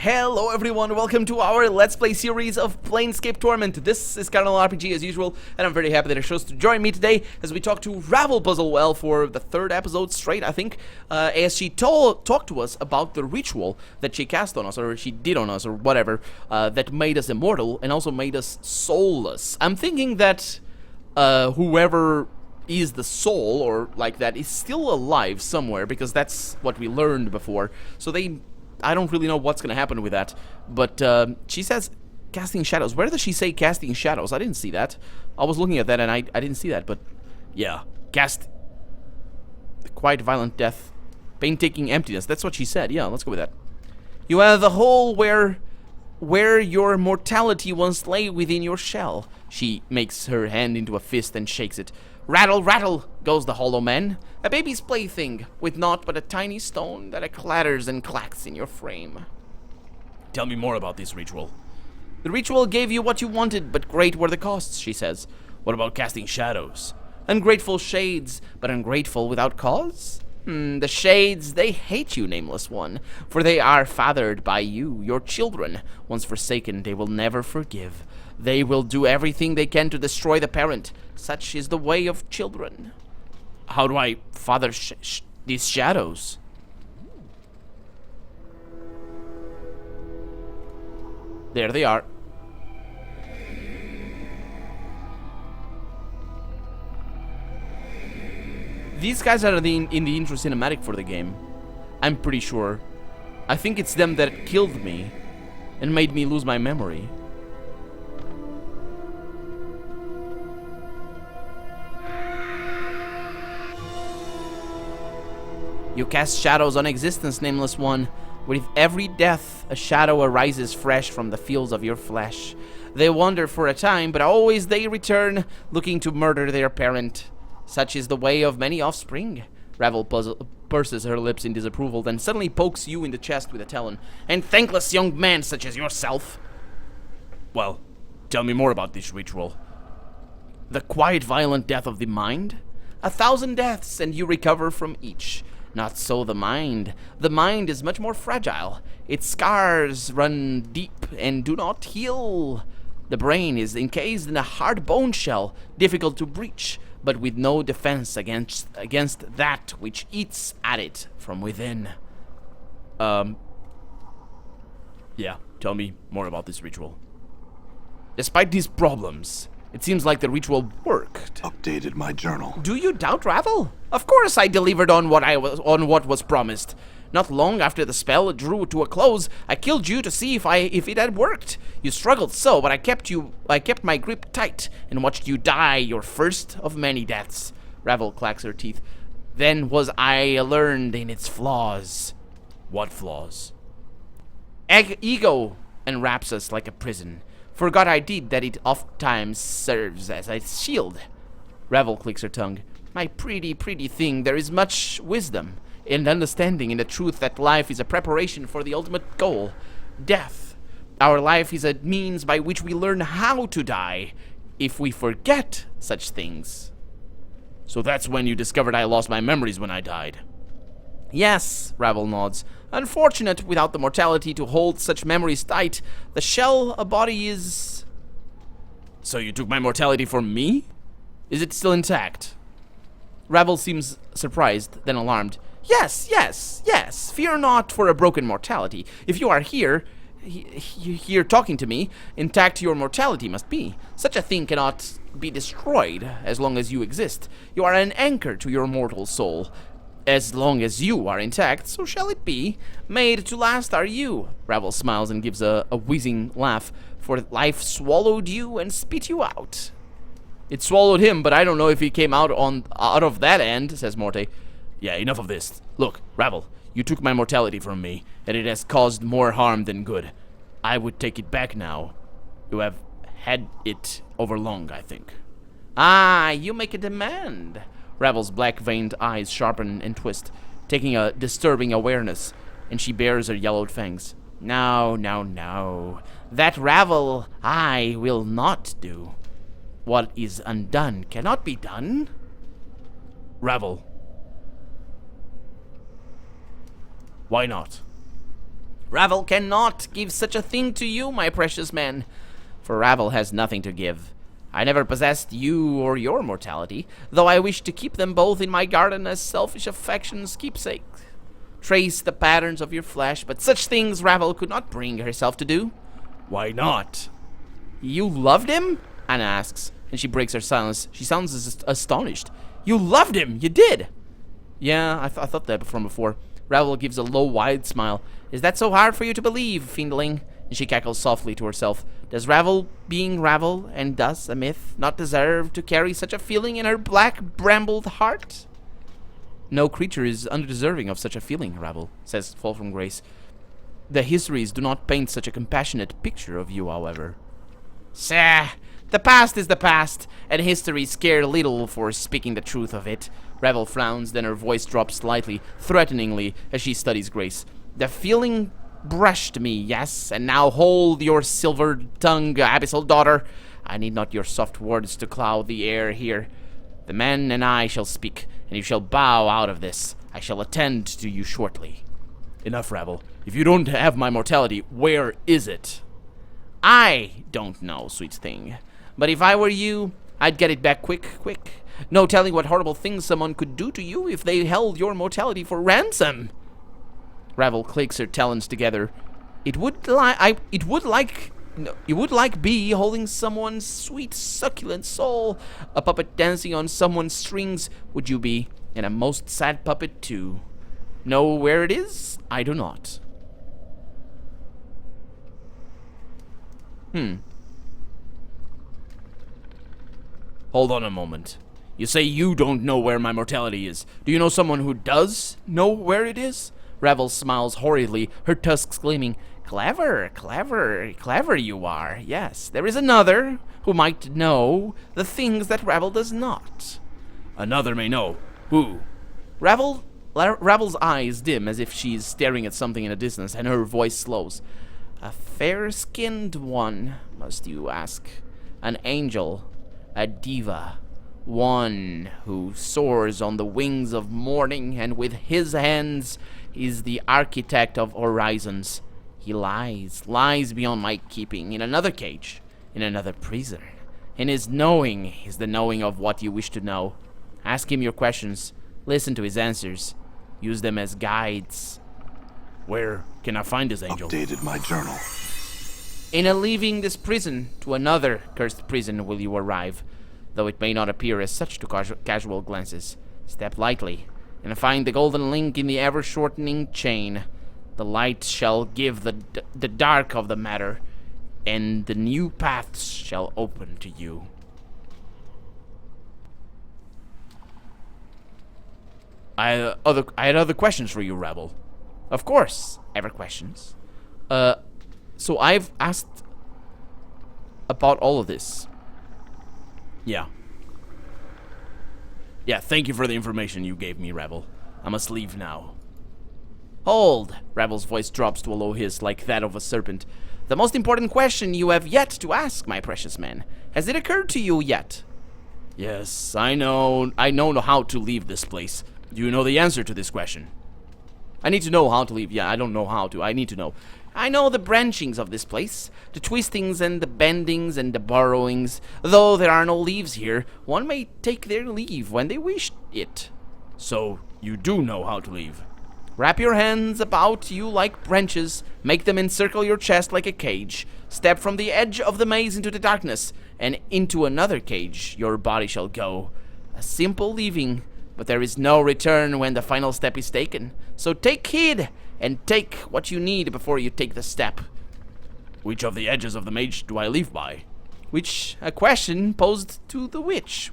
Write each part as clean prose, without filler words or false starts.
Hello everyone, welcome to our Let's Play series of Planescape Torment. This is Carnal RPG as usual, and I'm very happy that it chose to join me today as we talk to Ravel Puzzlewell for the third episode straight, I think, as she talked to us about the ritual that she cast on us, or she did on us, or whatever, that made us immortal and also made us soulless. I'm thinking that whoever is the soul, or like that, is still alive somewhere, because that's what we learned before, so I don't really know what's gonna happen with that, but she says casting shadows. Where does she say casting shadows? I didn't see that. I was looking at that and I didn't see that, but yeah, cast the quiet violent death, painstaking emptiness. That's what she said. Yeah, let's go with that. You have a hole where your mortality once lay within your shell. She makes her hand into a fist and shakes it. Rattle, rattle, goes the hollow man, a baby's plaything, with naught but a tiny stone that clatters and clacks in your frame. Tell me more about this ritual. The ritual gave you what you wanted, but great were the costs, she says. What about casting shadows? Ungrateful shades, but ungrateful without cause? The shades, they hate you, nameless one, for they are fathered by you, your children. Once forsaken, they will never forgive. They will do everything they can to destroy the parent. Such is the way of children. How do I father these shadows? There they are. These guys are in the intro cinematic for the game. I'm pretty sure. I think it's them that killed me and made me lose my memory. You cast shadows on existence, nameless one. With every death, a shadow arises fresh from the fields of your flesh. They wander for a time, but always they return, looking to murder their parent. Such is the way of many offspring. Ravel purses her lips in disapproval, then suddenly pokes you in the chest with a talon. And thankless young man such as yourself. Well, tell me more about this ritual. The quiet, violent death of the mind? 1,000 deaths, and you recover from each. Not so the mind. The mind is much more fragile. Its scars run deep and do not heal. The brain is encased in a hard bone shell, difficult to breach, but with no defense against that which eats at it from within. Yeah, tell me more about this ritual. Despite these problems, it seems like the ritual worked. Updated my journal. Do you doubt Ravel? Of course I delivered on what was promised. Not long after the spell drew to a close, I killed you to see if it had worked. You struggled so, but I kept my grip tight and watched you die, your first of many deaths. Ravel clacks her teeth. Then was I learned in its flaws. What flaws? Ego enwraps us like a prison. Forgot I did that it oft-times serves as a shield. Ravel clicks her tongue. My pretty thing, there is much wisdom and understanding in the truth that life is a preparation for the ultimate goal, death. Our life is a means by which we learn how to die, if we forget such things. So that's when you discovered I lost my memories when I died. Yes, Ravel nods. Unfortunate without the mortality to hold such memories tight. The shell a body is... So you took my mortality from me? Is it still intact? Ravel seems surprised, then alarmed. Yes. Fear not for a broken mortality. If you are here talking to me, intact your mortality must be. Such a thing cannot be destroyed as long as you exist. You are an anchor to your mortal soul. As long as you are intact, so shall it be. Made to last are you. Ravel smiles and gives a wheezing laugh, for life swallowed you and spit you out. It swallowed him, but I don't know if he came out of that end, says Morte. Yeah, enough of this. Look, Ravel, you took my mortality from me, and it has caused more harm than good. I would take it back now. You have had it over long, I think. Ah, you make a demand. Ravel's black-veined eyes sharpen and twist, taking a disturbing awareness, and she bares her yellowed fangs. No. That Ravel I will not do. What is undone cannot be done. Ravel. Why not? Ravel cannot give such a thing to you, my precious man, for Ravel has nothing to give. I never possessed you or your mortality, though I wish to keep them both in my garden as selfish affection's keepsake. Trace the patterns of your flesh, but such things Ravel could not bring herself to do. Why not? You loved him? Anna asks, and she breaks her silence. She sounds astonished. You loved him! You did! Yeah, I thought that from before. Ravel gives a low, wide smile. Is that so hard for you to believe, fiendling? And she cackles softly to herself. Does Ravel, being Ravel, and thus a myth, not deserve to carry such a feeling in her black, brambled heart? No creature is undeserving of such a feeling, Ravel, says Fall from Grace. The histories do not paint such a compassionate picture of you, however. Sah! The past is the past, and histories care little for speaking the truth of it. Ravel frowns, then her voice drops slightly, threateningly, as she studies Grace. The feeling brushed me, yes, and now hold your silver-tongued abyssal daughter. I need not your soft words to cloud the air here. The man and I shall speak, and you shall bow out of this. I shall attend to you shortly. Enough, Ravel. If you don't have my mortality, where is it? I don't know, sweet thing. But if I were you, I'd get it back quick. No telling what horrible things someone could do to you if they held your mortality for ransom. Ravel clicks her talons together. It would like be holding someone's sweet, succulent soul. A puppet dancing on someone's strings would you be, and a most sad puppet too. Know where it is? I do not. Hold on a moment. You say you don't know where my mortality is. Do you know someone who does know where it is? Ravel smiles horridly, her tusks gleaming. Clever you are. Yes, there is another who might know the things that Ravel does not. Another may know. Who? Ravel's eyes dim as if she's staring at something in the distance, and her voice slows. A fair-skinned one, must you ask? An angel, a diva, one who soars on the wings of morning, and with his hands is the architect of horizons. He lies beyond my keeping, in another cage, in another prison. And his knowing is the knowing of what you wish to know. Ask him your questions, listen to his answers, use them as guides. Where can I find this angel? Updated my journal. In a leaving this prison to another cursed prison will you arrive, though it may not appear as such to casual glances. Step lightly, and find the golden link in the ever-shortening chain. The light shall give the dark of the matter, and the new paths shall open to you. I had other questions for you, Ravel. Of course, ever questions. So I've asked about all of this. Yeah, thank you for the information you gave me, Ravel. I must leave now. Hold! Ravel's voice drops to a low hiss like that of a serpent. The most important question you have yet to ask, my precious man. Has it occurred to you yet? Yes, I know how to leave this place. Do you know the answer to this question? I need to know how to leave. Yeah, I don't know how to. I need to know. I know the branchings of this place, the twistings and the bendings and the burrowings. Though there are no leaves here, one may take their leave when they wish it. So, you do know how to leave? Wrap your hands about you like branches, make them encircle your chest like a cage. Step from the edge of the maze into the darkness, and into another cage your body shall go. A simple leaving, but there is no return when the final step is taken. So take heed, and take what you need before you take the step. Which of the edges of the maze do I leave by? Which, a question posed to the witch.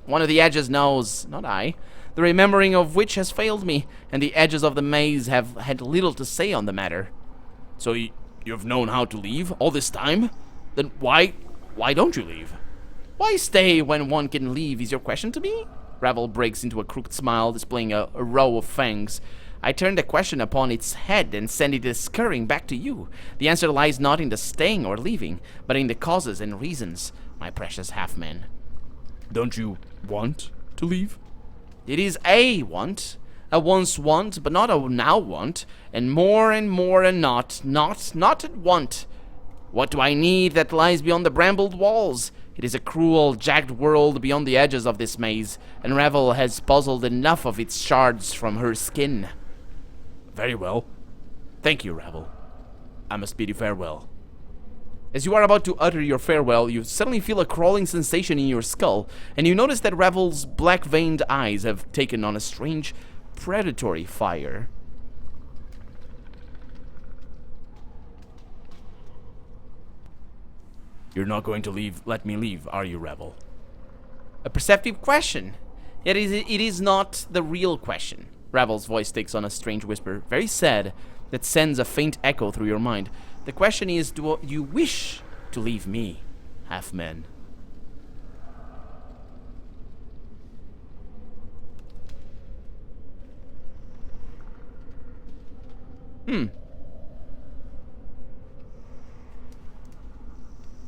One of the edges knows, not I. The remembering of which has failed me, and the edges of the maze have had little to say on the matter. So you've known how to leave all this time? Then why don't you leave? Why stay when one can leave is your question to me? Ravel breaks into a crooked smile, displaying a row of fangs. I turn the question upon its head and send it scurrying back to you. The answer lies not in the staying or leaving, but in the causes and reasons, my precious half-man. Don't you want to leave? It is a want, I once want, but not a now want, and more and not at want. What do I need that lies beyond the brambled walls? It is a cruel, jagged world beyond the edges of this maze, and Ravel has puzzled enough of its shards from her skin. Very well. Thank you, Ravel. I must bid you farewell. As you are about to utter your farewell, you suddenly feel a crawling sensation in your skull, and you notice that Ravel's black-veined eyes have taken on a strange, predatory fire. You're not going to let me leave, are you, Ravel? A perceptive question. Yet it is not the real question. Ravel's voice takes on a strange whisper, very sad, that sends a faint echo through your mind. The question is, do you wish to leave me, half-man?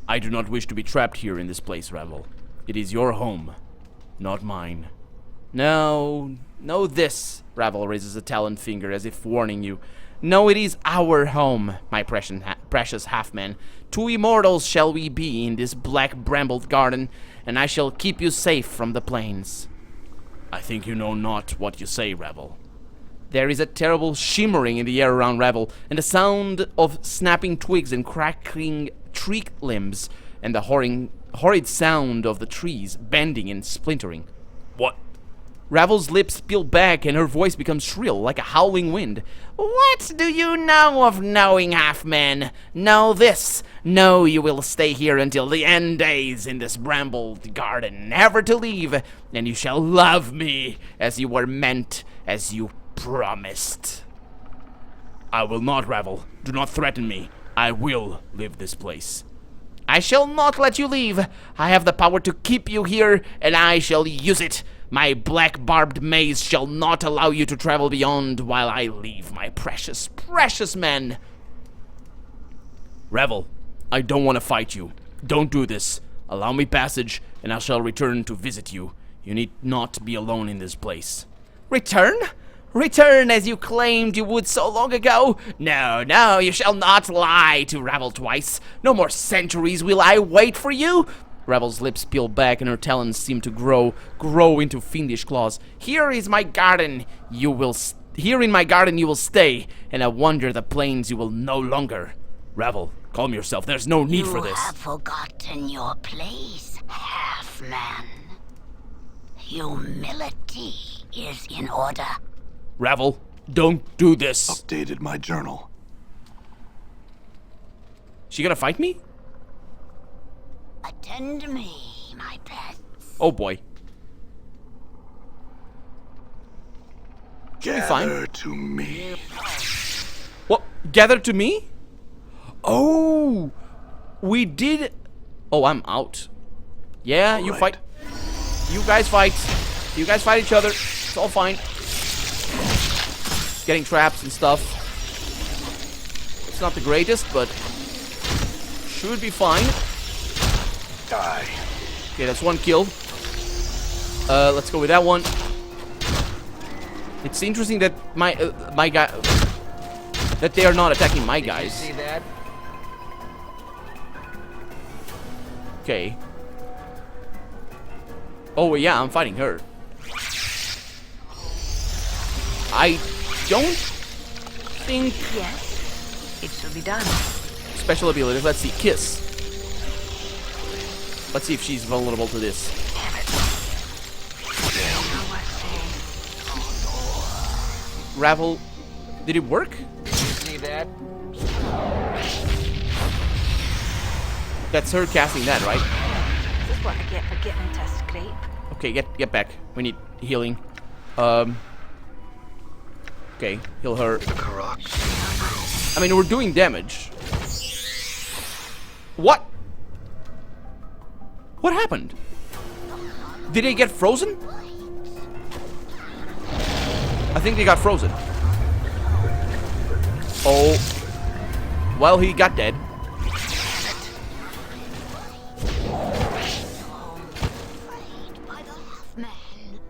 I do not wish to be trapped here in this place, Ravel. It is your home, not mine. No, no this. Ravel raises a taloned finger as if warning you. No, it is our home, my precious half-man. 2 immortals shall we be in this black brambled garden, and I shall keep you safe from the plains. I think you know not what you say, Ravel. There is a terrible shimmering in the air around Ravel, and the sound of snapping twigs and cracking tree limbs, and the horrid sound of the trees bending and splintering. What? Ravel's lips peel back and her voice becomes shrill, like a howling wind. What do you know of knowing, half-man? Know this. Know you will stay here until the end days in this brambled garden, never to leave, and you shall love me as you were meant, as you promised. I will not, Ravel. Do not threaten me. I will leave this place. I shall not let you leave. I have the power to keep you here, and I shall use it. My black barbed maze shall not allow you to travel beyond while I leave my precious, precious men. Ravel, I don't want to fight you. Don't do this. Allow me passage, and I shall return to visit you. You need not be alone in this place. Return? Return as you claimed you would so long ago? No, no, you shall not lie to Ravel twice. No more centuries will I wait for you. Ravel's lips peel back and her talons seem to grow into fiendish claws. Here is my garden. Here in my garden you will stay, and I wander the plains you will no longer. Ravel, calm yourself. There's no need for this. You have forgotten your place, half-man. Humility is in order. Ravel, don't do this. Updated my journal. She gonna fight me? Attend me, my pets. Oh boy. Gather to me. What? Gather to me? Oh, we did. Oh, I'm out. Yeah, you Right. fight. You guys fight. You guys fight each other. It's all fine. Getting traps and stuff. It's not the greatest, but should be fine. Die. Okay, that's one kill. Let's go with that one. It's interesting that my guy that they are not attacking my guys. See that? Okay. Oh yeah, I'm fighting her. I don't think Yes, it shall be done. special abilities. Let's see, kiss. Let's see if she's vulnerable to this. Damn it. Now I say. Ravel, did it work? See that? That's her casting that, right? This is what I get for getting to scrape. Okay, get back. We need healing. Okay, heal her. I mean, we're doing damage. What? What happened? Did they get frozen? I think they got frozen. Oh. Well, he got dead. By the half-man.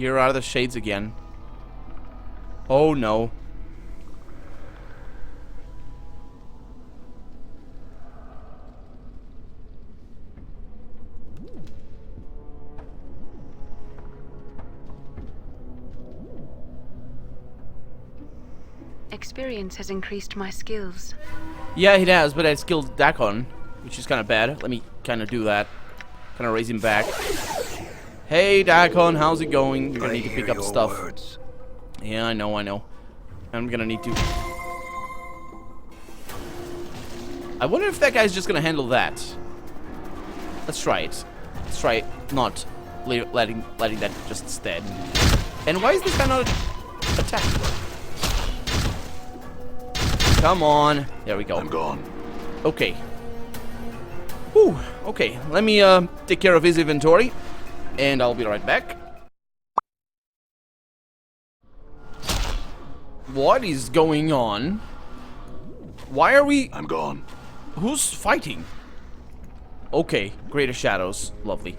Here are the shades again. Oh no. Experience has increased my skills. Yeah, it has, but I skilled Dakon, which is kind of bad. Let me kind of do that. Kind of raise him back. Hey, Dakon, how's it going? You're gonna need to pick up stuff. Words. Yeah, I know. I'm gonna need to... I wonder if that guy's just gonna handle that. Let's try it. Let's try not letting that just instead. And why is this guy not attacking? Come on. There we go. I'm gone. Okay. Whew. Okay. Let me take care of his inventory, and I'll be right back. What is going on? Why are we... I'm gone. Who's fighting? Okay. Greater Shadows. Lovely.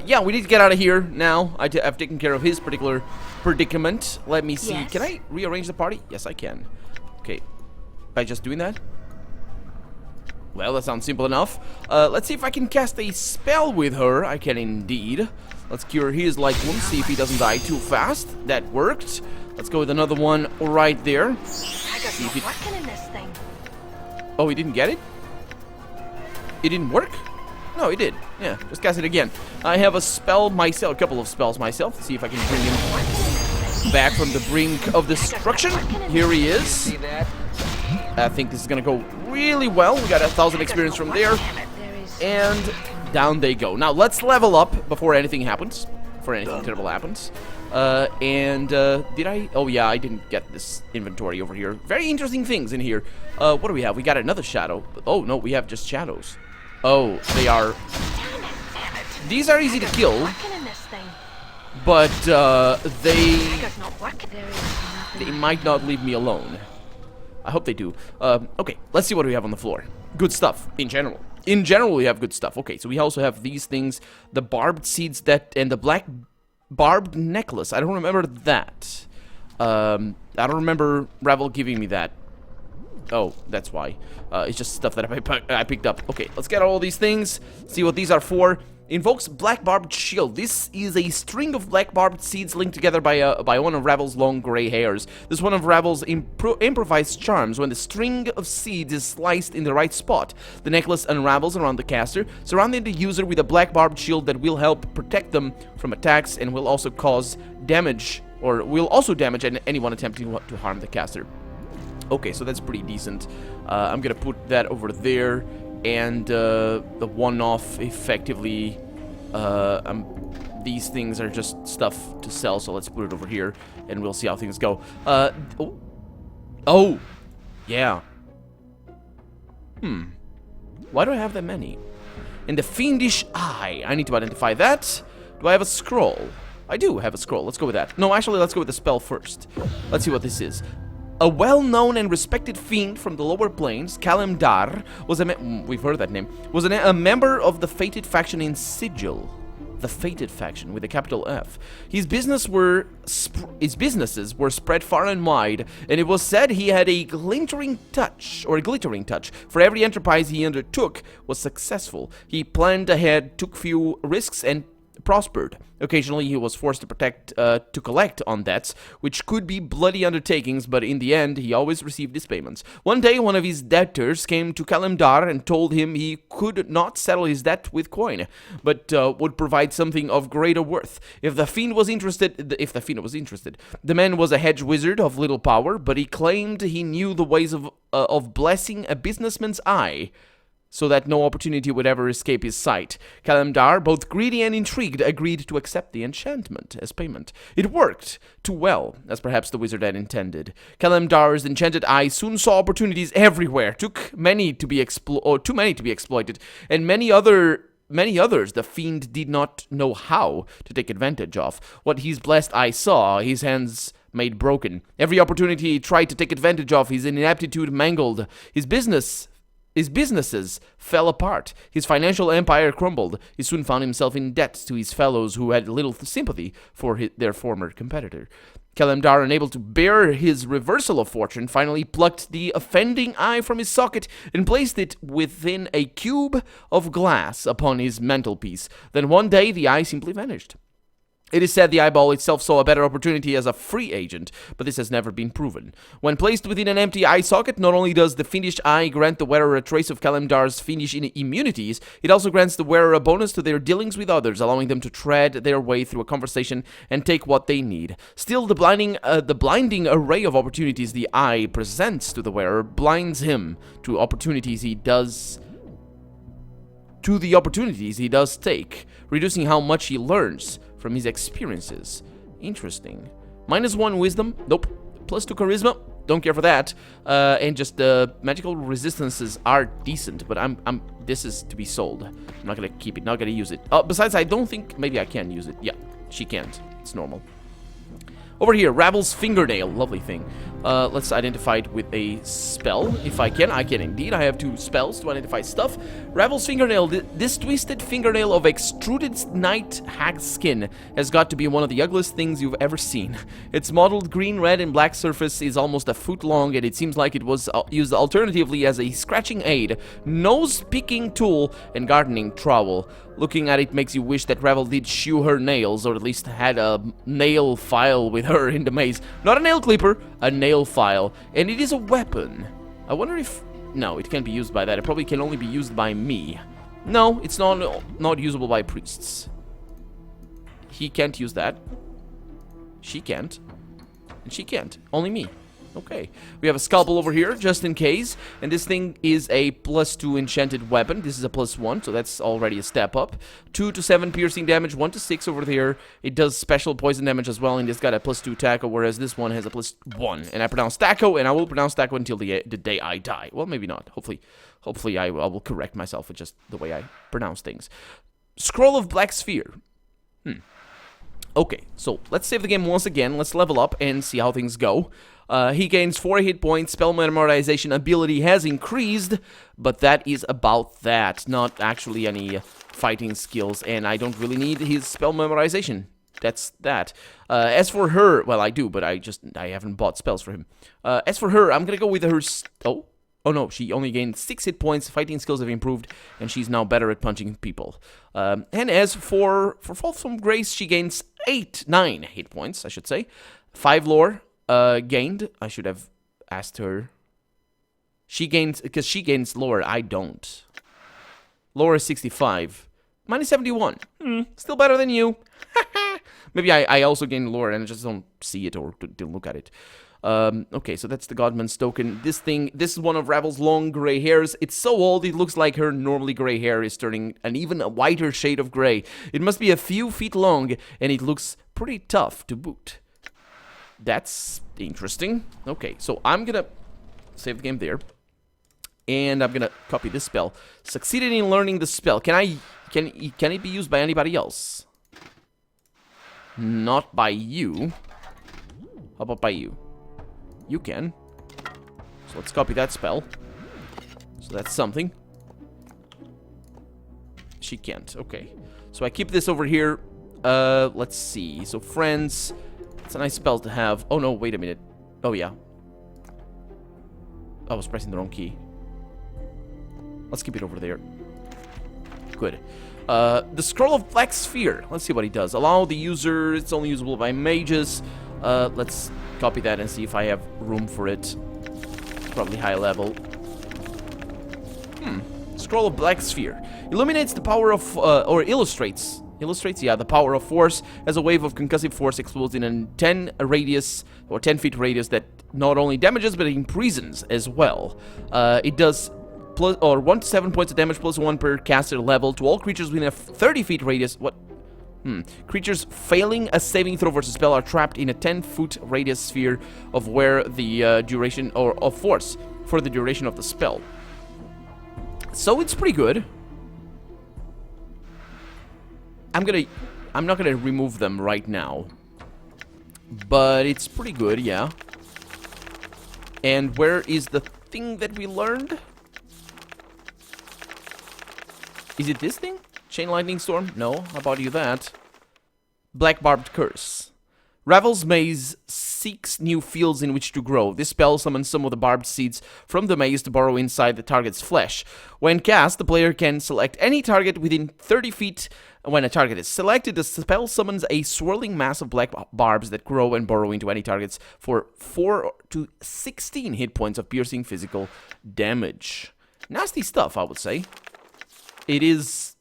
Yeah, we need to get out of here now. I've taken care of his particular predicament. Let me see. Yes. Can I rearrange the party? Yes, I can. Okay. By just doing that? Well, that sounds simple enough. Let's see if I can cast a spell with her. I can indeed. Let's cure his light wound, see if he doesn't die too fast. That worked. Let's go with another one right there. I got no working in this thing. Oh, he didn't get it? It didn't work? No, he did. Yeah, just cast it again. I have a spell myself, a couple of spells myself. See if I can bring him back from the brink of destruction. Here he is. See that? I think this is gonna go really well. We got 1,000 experience from there. And down they go. Now let's level up before anything happens. Before anything terrible happens. Did I? Oh yeah, I didn't get this inventory over here. Very interesting things in here. What do we have? We got another shadow. Oh no, we have just shadows. Oh, they are... These are easy to kill, but they might not leave me alone. I hope they do. Okay, let's see what we have on the floor. Good stuff, in general. In general, we have good stuff. Okay, so we also have these things. The barbed seeds and the black barbed necklace. I don't remember that. I don't remember Ravel giving me that. Oh, that's why. It's just stuff that I picked up. Okay, let's get all these things. See what these are for. Invokes Black Barbed Shield. This is a string of black barbed seeds linked together by one of Ravel's long gray hairs. This is one of Ravel's improvised charms. When the string of seeds is sliced in the right spot, the necklace unravels around the caster, surrounding the user with a black barbed shield that will help protect them from attacks and will also cause damage, or will also damage anyone attempting to harm the caster. Okay, so that's pretty decent. I'm gonna put that over there. And the one-off, effectively, these things are just stuff to sell, so let's put it over here, and we'll see how things go. Oh, yeah. Why do I have that many? And the Fiendish Eye, I need to identify that. Do I have a scroll? I do have a scroll, let's go with that. No, actually, let's go with the spell first. Let's see what this is. A well-known and respected fiend from the lower planes, Kalimdar, was we've heard that name, was a member of the fated faction in Sigil. The fated faction, with a capital F. His businesses were spread far and wide, and it was said he had a glittering touch. For every enterprise he undertook was successful. He planned ahead, took few risks, and prospered. Occasionally he was forced to collect on debts, which could be bloody undertakings, but in the end he always received his payments. One day one of his debtors came to Kalimdar and told him he could not settle his debt with coin, but would provide something of greater worth. If the fiend was interested, the man was a hedge wizard of little power, but he claimed he knew the ways of blessing a businessman's eye, so that no opportunity would ever escape his sight. Kalimdar, both greedy and intrigued, agreed to accept the enchantment as payment. It worked too well, as perhaps the wizard had intended. Kalimdar's enchanted eye soon saw opportunities everywhere, too many to be exploited, and many others the fiend did not know how to take advantage of. What his blessed eye saw, his hands made broken. Every opportunity he tried to take advantage of, his ineptitude mangled. His business His businesses fell apart. His financial empire crumbled. He soon found himself in debt to his fellows who had little sympathy for their former competitor. Kalimdar, unable to bear his reversal of fortune, finally plucked the offending eye from his socket and placed it within a cube of glass upon his mantelpiece. Then one day the eye simply vanished. It is said the eyeball itself saw a better opportunity as a free agent, but this has never been proven. When placed within an empty eye socket, not only does the finished eye grant the wearer a trace of Kalimdar's fiendish immunities, it also grants the wearer a bonus to their dealings with others, allowing them to tread their way through a conversation and take what they need. Still, the blinding array of opportunities the eye presents to the wearer blinds him to the opportunities he does take, reducing how much he learns from his experiences. Interesting. -1 wisdom. Nope. +2 charisma. Don't care for that. And just the magical resistances are decent, but this is to be sold. I'm not gonna keep it. Not gonna use it. Besides, I don't think maybe I can use it. Yeah, she can't. It's normal. Over here, Ravel's fingernail. Lovely thing. Let's identify it with a spell. If I can indeed. I have 2 spells to identify stuff. Ravel's fingernail. This twisted fingernail of extruded night hag skin has got to be one of the ugliest things you've ever seen. Its mottled green, red, and black surface is almost a foot long, and it seems like it was used alternatively as a scratching aid, nose-picking tool, and gardening trowel. Looking at it makes you wish that Ravel did shew her nails, or at least had a nail file with her in the maze. Not a nail clipper, a nail file. And it is a weapon. I wonder if... No, it can't be used by that. It probably can only be used by me. No, it's not usable by priests. He can't use that. She can't. And she can't. Only me. Okay, we have a scalpel over here, just in case, and this thing is a +2 enchanted weapon. This is a +1, so that's already a step up. 2 to 7 piercing damage, 1 to 6 over there. It does special poison damage as well, and it's got a +2 taco, whereas this one has a +1. And I pronounce taco, and I will pronounce taco until the day I die. Well, maybe not. Hopefully I will correct myself with just the way I pronounce things. Scroll of Black Sphere. Okay, so let's save the game once again. Let's level up and see how things go. He gains 4 hit points. Spell memorization ability has increased, but that is about that. Not actually any fighting skills, and I don't really need his spell memorization. That's that. As for her, well, I do, but I haven't bought spells for him. As for her, I'm gonna go with her. Oh no, she only gained 6 hit points. Fighting skills have improved, and she's now better at punching people. And as for Folsom Grace, she gains 9 hit points, I should say. 5 lore. Gained. I should have asked her. She gains, because she gains lore, I don't. Lore is 65. Mine is 71. Still better than you. Maybe I also gained lore and I just don't see it or didn't look at it. Okay, so that's the Godman's token. This is one of Ravel's long gray hairs. It's so old, it looks like her normally gray hair is turning an even whiter shade of gray. It must be a few feet long, and it looks pretty tough to boot. That's interesting. Okay, so I'm gonna save the game there, and I'm gonna copy this spell. Succeeded in learning the spell. Can it be used by anybody else? Not by you. How about by you? You can. So let's copy that spell. So that's something. She can't. Okay. So I keep this over here. Let's see. So friends. It's a nice spell to have. Oh no, wait a minute. Oh yeah. I was pressing the wrong key. Let's keep it over there. Good. The Scroll of Black Sphere. Let's see what he does. Allow the user. It's only usable by mages. Let's copy that and see if I have room for it. It's probably high level. Scroll of Black Sphere. Illuminates the power of, or illustrates, yeah, the power of force as a wave of concussive force explodes in a 10 feet radius that not only damages but imprisons as well. It does 1 to 7 points of damage +1 per caster level to all creatures within a 30 feet radius. What? Creatures failing a saving throw versus spell are trapped in a 10-foot radius sphere of where the duration or of force for the duration of the spell. So it's pretty good. I'm not gonna remove them right now, but it's pretty good, yeah. And where is the thing that we learned? Is it this thing? Chain Lightning Storm? No, how about you that? Black Barbed Curse. Ravel's maze seeks new fields in which to grow. This spell summons some of the barbed seeds from the maze to burrow inside the target's flesh. When cast, the player can select any target within 30 feet. When a target is selected, the spell summons a swirling mass of black barbs that grow and burrow into any targets for 4 to 16 hit points of piercing physical damage. Nasty stuff, I would say. It is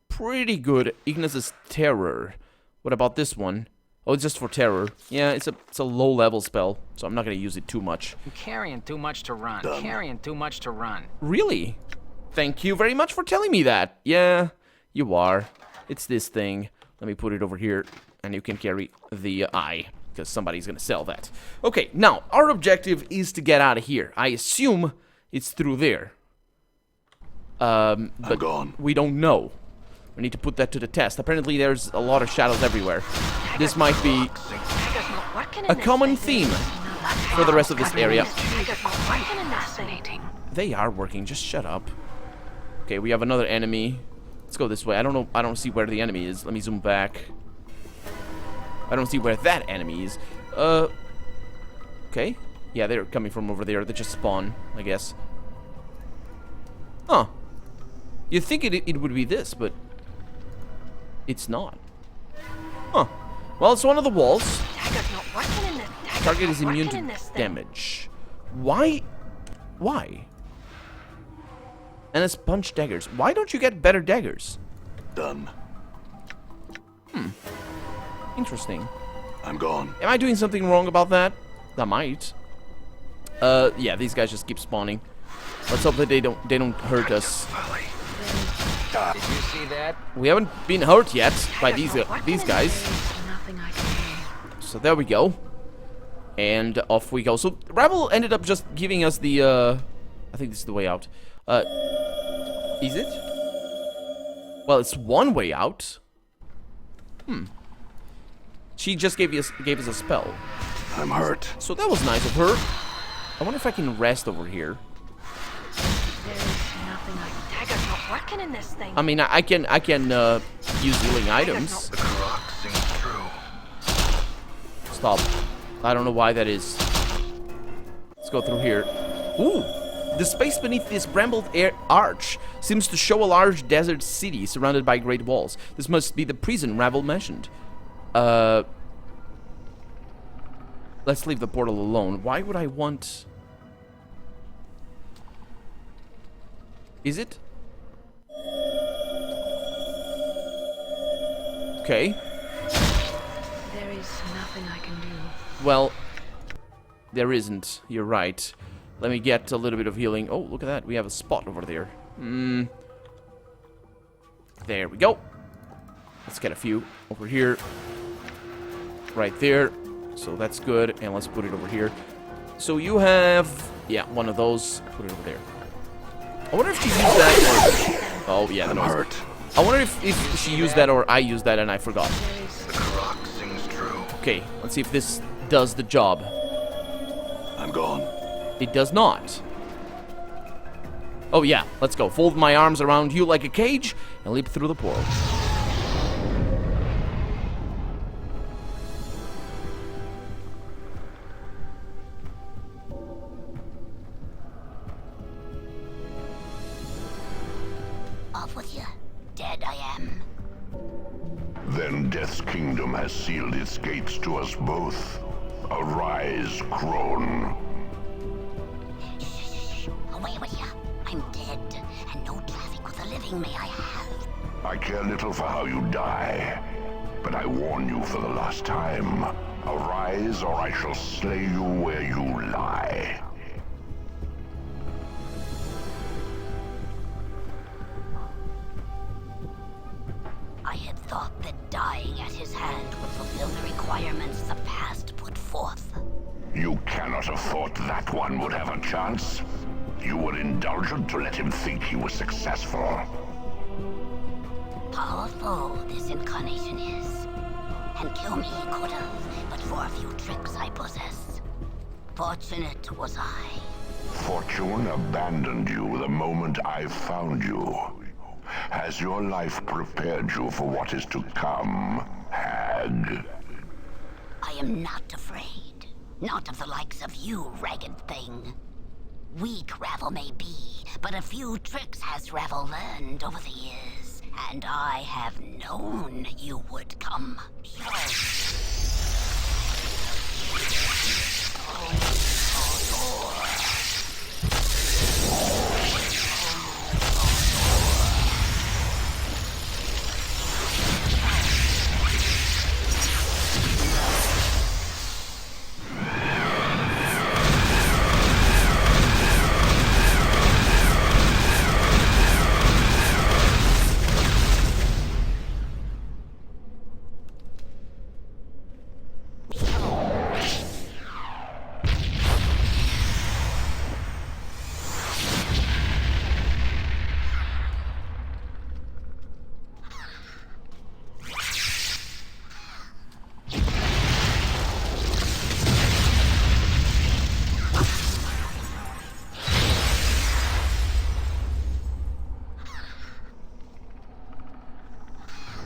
pretty good. Ignis' Terror. What about this one? Oh, it's just for terror. Yeah, it's a low-level spell, so I'm not going to use it too much. I'm carrying too much to run. Carrying too much to run. Really? Thank you very much for telling me that. Yeah, you are. It's this thing. Let me put it over here, and you can carry the eye, because somebody's going to sell that. Okay, now, our objective is to get out of here. I assume it's through there. But gone. We don't know. We need to put that to the test. Apparently, there's a lot of shadows everywhere. This might be a common theme for the rest of this area. They are working. Just shut up. Okay, we have another enemy. Let's go this way. I don't know. I don't see where the enemy is. Let me zoom back. I don't see where that enemy is. Okay. Yeah, they're coming from over there. They just spawn, I guess. Huh. You'd think it would be this, but it's not. Huh. Well, it's one of the walls. Target is immune to damage. Why? Why? And it's punch daggers. Why don't you get better daggers? Done. Interesting. I'm gone. Am I doing something wrong about that? I might. Yeah, these guys just keep spawning. Let's hope that they don't hurt us. Did you see that? We haven't been hurt yet by these guys. So there we go. And off we go. So Ravel ended up just giving us the I think this is the way out. Is it? Well, it's one way out. She just gave us a spell. I'm hurt. So that was nice of her. I wonder if I can rest over here. Working in this thing. I mean, I can use healing items. The clock seems true. Stop. I don't know why that is. Let's go through here. Ooh! The space beneath this brambled arch seems to show a large desert city surrounded by great walls. This must be the prison Ravel mentioned. Let's leave the portal alone. Why would I want... Is it? Okay. There is nothing I can do. Well, there isn't. You're right. Let me get a little bit of healing. Oh, look at that. We have a spot over there. There we go. Let's get a few over here. Right there. So that's good. And let's put it over here. So you have... Yeah, one of those. Put it over there. I wonder if she used that or... Oh, yeah, that was... I wonder if she used that or I used that and I forgot. The clock sings true. Okay, let's see if this does the job. I'm gone. It does not. Oh yeah, let's go. Fold my arms around you like a cage and leap through the portal. Off with you. Dead I am. Then Death's kingdom has sealed its gates to us both. Arise, crone. Shh. Away with you. I'm dead, and no traffic with the living may I have. I care little for how you die, but I warn you for the last time. Arise, or I shall slay you where you lie. I had thought that dying at his hand would fulfill the requirements the past put forth. You cannot have thought that one would have a chance. You were indulgent to let him think he was successful. Powerful this incarnation is. And kill me he could have, but for a few tricks I possess. Fortunate was I. Fortune abandoned you the moment I found you. Has your life prepared you for what is to come, hag? I am not afraid. Not of the likes of you, ragged thing. Weak Ravel may be, but a few tricks has Ravel learned over the years, and I have known you would come.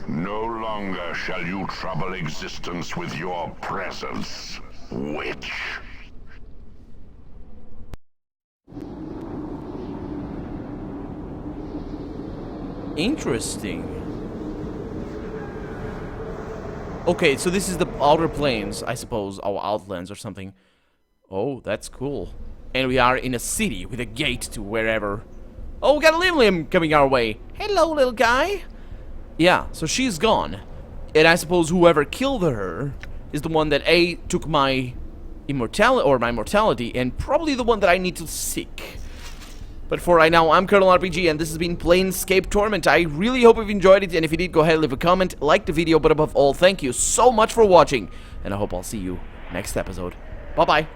No longer shall you trouble existence with your presence, witch. Interesting. Okay, so this is the outer planes, I suppose, or outlands or something. Oh, that's cool. And we are in a city with a gate to wherever. Oh, we got a Lim coming our way. Hello, little guy. Yeah, so she's gone. And I suppose whoever killed her is the one that took my immortality, or my mortality, and probably the one that I need to seek. But for right now, I'm Colonel RPG, and this has been Planescape Torment. I really hope you've enjoyed it, and if you did, go ahead and leave a comment, like the video, but above all, thank you so much for watching, and I hope I'll see you next episode. Bye-bye.